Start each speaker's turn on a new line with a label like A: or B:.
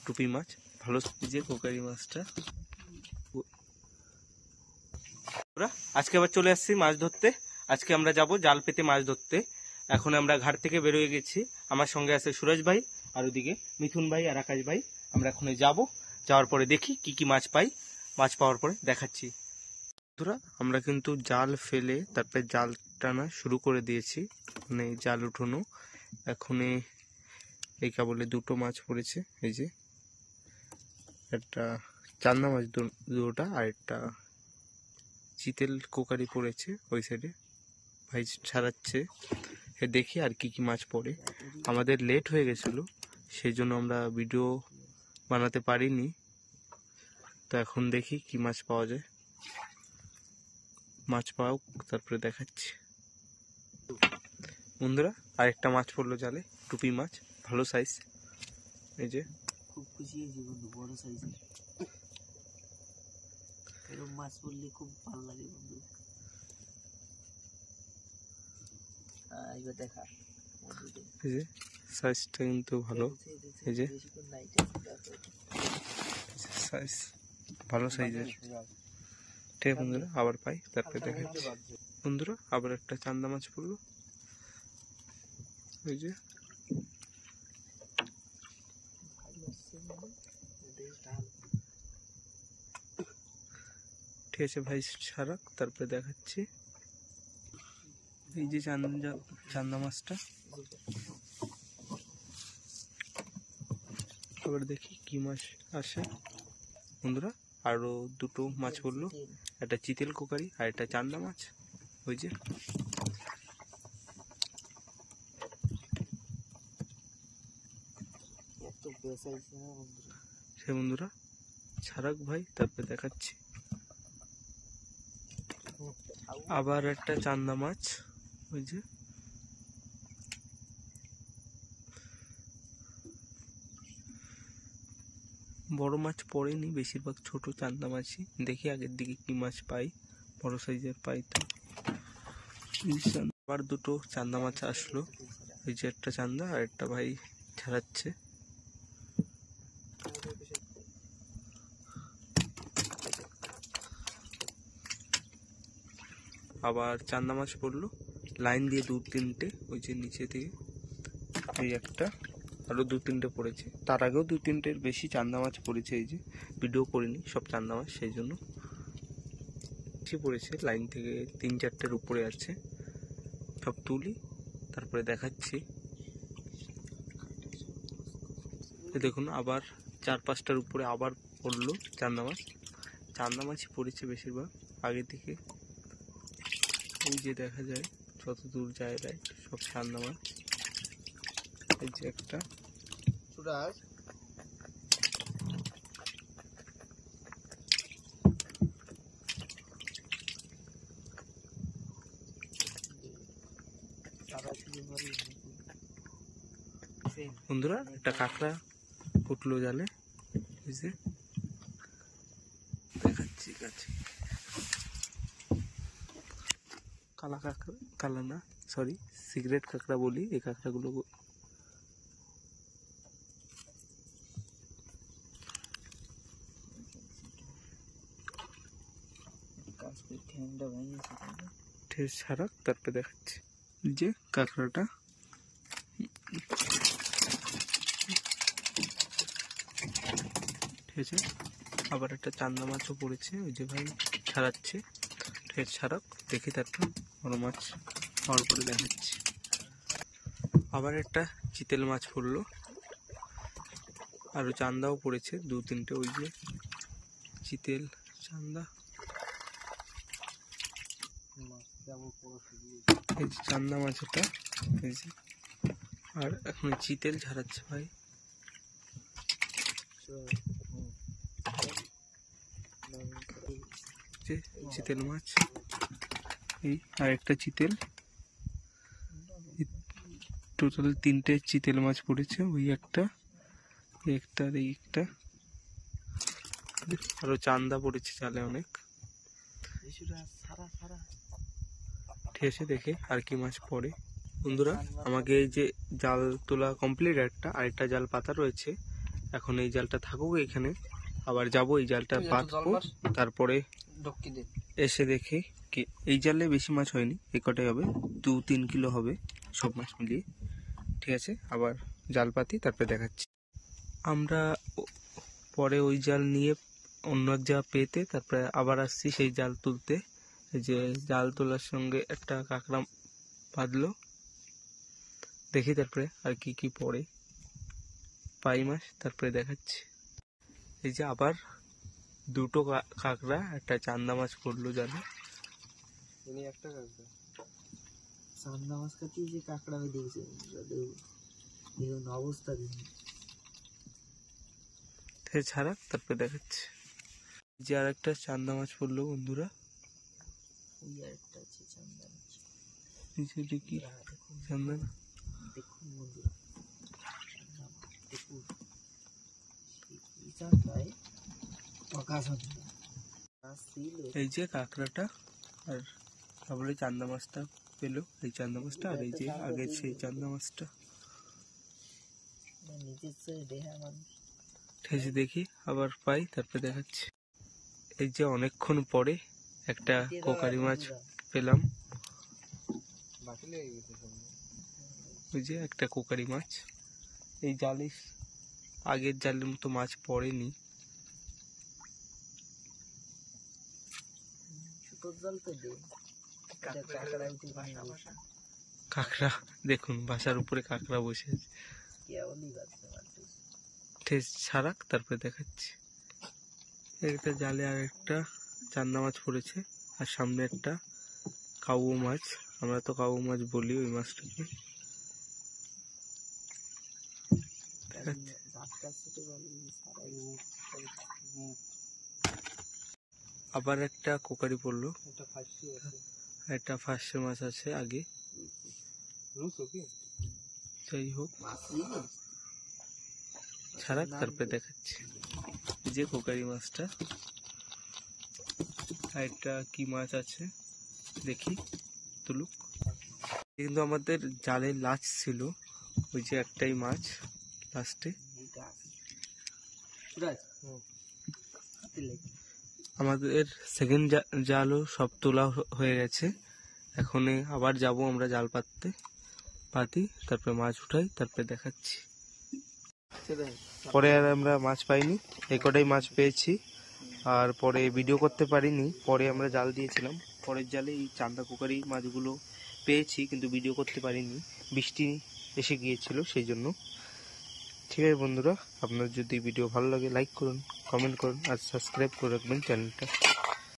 A: টুপি মাছ ভালো যে কোকারি মাছটা। আজকে আবার চলে আসছি মাছ ধরতে। আজকে আমরা যাব জাল পেতে মাছ ধরতে। এখন আমরা ঘাট থেকে বেরোয় গেছি। আমার সঙ্গে আছে সুরজ ভাই, আর ওদিকে মিথুন ভাই আর আকাশ ভাই। আমরা এখন যাব, যাওয়ার পরে দেখি কি কি মাছ পাই। মাছ পাওয়ার পরে দেখাচ্ছি। বন্ধুরা, আমরা কিন্তু জাল ফেলে তারপরে জাল টানা শুরু করে দিয়েছি, মানে জাল উঠানো। এখন এই কেবলে দুটো মাছ পড়েছে, এই যে একটা চান্দা মাছ দুটোটা, আর একটা চিতেল কোকারি পড়েছে ওই সাইডে। ভাই ছাড়াচ্ছে, দেখি আর কি কি মাছ পড়ে। আমাদের লেট হয়ে গেছিলো, সেই জন্য আমরা ভিডিও বানাতে পারিনি। তো এখন দেখি কি মাছ পাওয়া যায়। মাছ পাও তারপরে দেখাচ্ছি। বন্ধুরা, আরেকটা মাছ পড়লো জালে, টুপি মাছ, ভালো সাইজ। এই যে
B: খুব খুশি হয়েছি বন্ধু, বড় সাইজের এরকম মাছ পড়লে খুব ভালো লাগে বন্ধু। এবার দেখা,
A: এই যে সাইজটা কিন্তু ভালো। এই যে সাইজ ভালো সাইজের। ঠিক আছে বন্ধুরা, আবার পাই তারপরে দেখাচ্ছি। বন্ধুরা, আবার একটা চান্দা মাছ পড়লো, এই যে। ঠিক আছে ভাই, ছাড়াক তারপরে দেখাচ্ছি। এই যে চান্দা মাছটা, আবার দেখি কি মাছ আসে। বন্ধুরা, আরো দুটো মাছ পড়লো, একটা চিতেল কোকারি আর একটা চান্দা মাছ। ওই যে সে বন্ধুরা, ছাড়াক ভাই তারপরে দেখাচ্ছি। আবার একটা চান্দা মাছ, ওই যে। বড় মাছ পড়েনি, বেশিরভাগ ছোট চান্দা মাছই। দেখি আগের দিকে কি মাছ পাই, বড় সাইজের পাই তো। আবার দুটো চান্দা মাছ আসলো, ওই যে একটা চান্দা আর একটা ভাই ছাড়াচ্ছে। আবার চান্দা মাছ পড়লো লাইন দিয়ে দু তিনটে, ওই যে নিচে থেকে এই একটা, আরো দু তিনটে পড়েছে। তার আগেও দু তিনটের বেশি চান্দা মাছ পড়েছে। এই যে ভিডিও করিনি সব চান্দা মাছ, সেই জন্য বেশি পড়েছে। লাইন থেকে 3-4টের উপরে আছে, সব তুলি তারপরে দেখাচ্ছি। দেখুন, আবার 4-5টার উপরে আবার পড়লো চান্দা মাছ। চান্দা মাছই পড়েছে বেশিরভাগ আগে থেকে। এই যে দেখা যায়, যত দূর যায় সব চান্দা মাছ। এই যে একটা বন্ধুরা, একটা কাঁকড়া উঠলো জালে, বুঝছে দেখাচ্ছি কাছে। কালা কাঁকড়া, কালা না সরি, সিগারেট কাঁকড়া বলি এই কাঁকড়াগুলো। ছাড়াক তারপরে দেখাচ্ছি। যে কাঁকড়াটা, ঠিক আছে। আবার একটা চান্দা মাছও পড়েছে, ওই যে ভাই ছাড়াচ্ছে। ঠিক আছে, ছাড়াক, দেখি তারপর বড় মাছ পাওয়ার পরে দেখাচ্ছি। আবার একটা চিতেল মাছ পড়লো, আরো চান্দাও পড়েছে দু তিনটে, ওই যে চিতেল চান্দা। এই যে চান্দা মাছ ওটা, এই যে। আর এখন চিতেল ছাড়াচ্ছে ভাই। চিতেল মাছ, এই আর একটা চিতেল। টোটাল 3টে চিতেল মাছ পড়েছে, ওই একটা, একটা আর এই একটা। আরো চান্দা পড়েছে জালে অনেক। ঠিক আছে, দেখে আর কি মাছ পড়ে। বন্ধুরা, আমাকে এই যে জাল তোলা কমপ্লিট, আরেকটা জাল পাতা রয়েছে। এখন এই জালটা থাকুক এখানে, আবার যাব এই জালটা পাতবো, তারপরে এসে দেখি কি এই জালে বেশি মাছ হয়নি, এই কটাই হবে, 2-3 কিলো হবে সব মাছ মিলিয়ে। ঠিক আছে, আবার জাল পাতি তারপরে দেখাচ্ছি। আমরা পরে ওই জাল নিয়ে অন্য এক জায়গা পেতে তারপরে আবার আসছি সেই জাল তুলতে। এই যে জাল তোলার সঙ্গে একটা কাঁকড়া বাঁধলো, দেখি তারপরে আর কি কি পড়ে, পাই মাছ তারপরে দেখাচ্ছি। এই যে আবার দুটো কাঁকড়া, একটা চান্দা মাছ পড়লো জালে।
B: একটা কাঁকড়া, চান্দা মাছ কাটি যে কাঁকড়া আমি দেখছি, দেখুন অবস্থা দেখুন।
A: ছাড়া তারপরে দেখাচ্ছি। যে আর একটা চান্দা মাছ পড়লো বন্ধুরা,
B: ওই আরেকটা আছে চান্দা মাছ,
A: নিচে দেখি চান্দা,
B: দেখুন বন্ধুরা, দেখুন এই চান্দায় এই
A: যে কাঁকড়াটা আর তারপরে চান্দা মাছটা পেলো, এই চান্দা মাছটা আর এই যে আগে সেই চান্দা মাছটা। ঠেসে দেখি আবার পাই তারপরে দেখাচ্ছি। এই যে অনেকক্ষণ পরে একটা কোকারি মাছ পেলাম, ওই যে একটা কোকারি মাছ। এই জালে আগের জালের মতো মাছ পড়েনি, কাঁকড়া দেখুন বাসার উপরে কাঁকড়া বসে আছে। ঠেস ছাড়াক তারপরে দেখাচ্ছি। একটা জালে আর একটা চান্দা মাছ পড়েছে, আর সামনে একটা কাউ মাছ, আমরা তো কাউ মাছ বলি ওই মাছটাকে। আবার একটা কোকারি পড়লো, একটা ফাঁসে মাছ আছে আগে। যাই হোক ছাড়াক তারপরে দেখাচ্ছি। যে কোকারি মাছটা, আর একটা কি মাছ আছে দেখি তুলুক। কিন্তু আমাদের জালে লাচ ছিল, ওই যে একটাই মাছ লাস্টে। আমাদের সেকেন্ড জালও সব তোলা হয়ে গেছে, এখন আবার যাব আমরা জাল পাতি তারপরে মাছ উঠাই তারপরে দেখাচ্ছি। পরে আর আমরা মাছ পাইনি, এই কটাই মাছ পেয়েছি, আর পরে ভিডিও করতে পারিনি। পরে আমরা জাল দিয়েছিলাম, পরের জালে এই চান্দা কোকারি মাছগুলো পেয়েছি কিন্তু ভিডিও করতে পারিনি, বৃষ্টি এসে গিয়েছিল সেই জন্য। ঠিক আছে বন্ধুরা, আপনার যদি ভিডিও ভালো লাগে লাইক করুন, কমেন্ট করুন আর সাবস্ক্রাইব করে রাখবেন চ্যানেলটা।